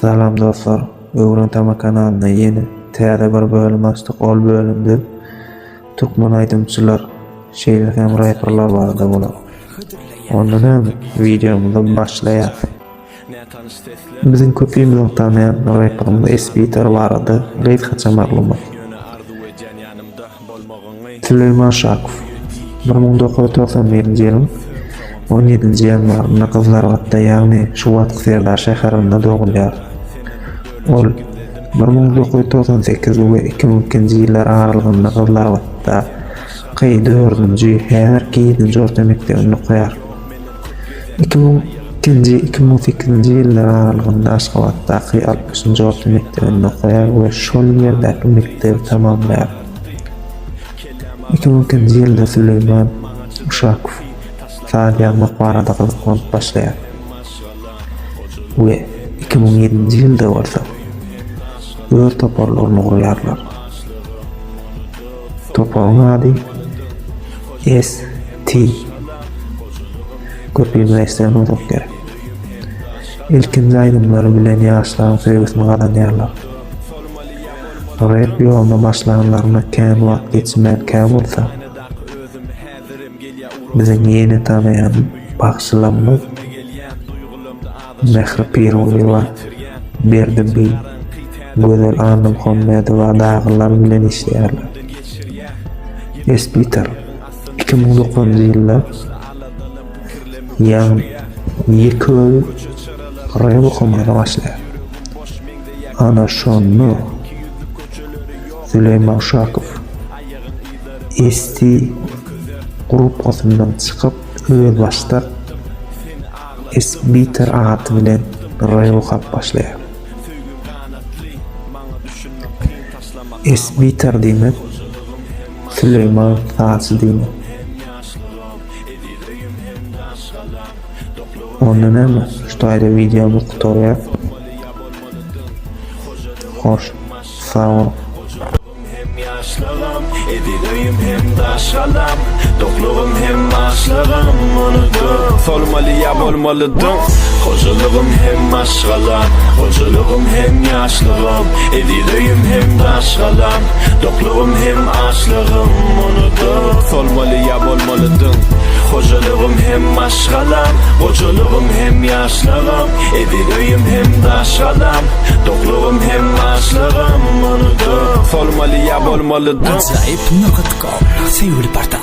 Salam dostlar, Öwren Tama kanalyna yeni täze bir bölüm açdyk. Ol bölümde Türkmen aýdymçylar, şeýle hem raperler barada bolar. Ondan hem videomuza başlaýar. Bizim köpüýümizden tanıyan raperimiz S-Beater barada gaýtgaça maglumat. Süleyman Şakow 1991-nji ýylyň 17-nji ýanwaryna Kızlargatda, ýagny Şubat Serdar şäherinde dogulýar. Ol 1998 we 2002-nji ýyllar aralygynda Kızlargatda Qydy 4-nji her 7-nji orta mekdebini goýar. 2002-2008-nji ýyllar aralygynda Aşgabatda 65-nji orta mekdebini goýar we şol ýerdäki mekdebi tamamlaýar. 2002-nji ýylda Süleyman Şakow Saadiyama barada gyzyklanıp başlaýar. We 2007-nji ýylda bolsa öz toparlaryny gurýarlar. Toparlaryň ady S.T. Köpüýmezden uzak gerek. İlkinji aýdymlary bilen ýaşlaryň sevgisini gazanýarlar. Rap ýoluna başlaganlaryna kän wagt geçmän kän bolsa, biziň ýeni tanıyan bagşylarymyz Mehri Pirowy, Berdibi, Gözel Anam Muhammedowa dagılar bilen işleýärler. S-Beater 2009-njy ýylda ýeköy rap okumana başlaýar. Ana şonu Süleyman Şakow S.T. grupasyndan çykyp öz başta S-Beater ady bilen rap okap başlaýar. S-Beater diýmek Süleyman Sazı diýmek. Ondan hem şu ayrı videomu kutuya hoş, sağ ol. Edileyim hem daşalam, dokluğum hem aşlığım unutup Solmalıya bolmalıdım, hocalığım hem aşgalam, hocalığım hem yaşlığım. Edileyim hem daşalam, dokluğum hem aşlığım unutup Solmalıya bolmalıdım, hocalığım hem aşgalam, hocalığım hem yaşlığım. Edileyim hem daşalam, dokluğum hem aşlığım unutup Solmalıya bolmalıdım. Zayıf.com Sevgili parta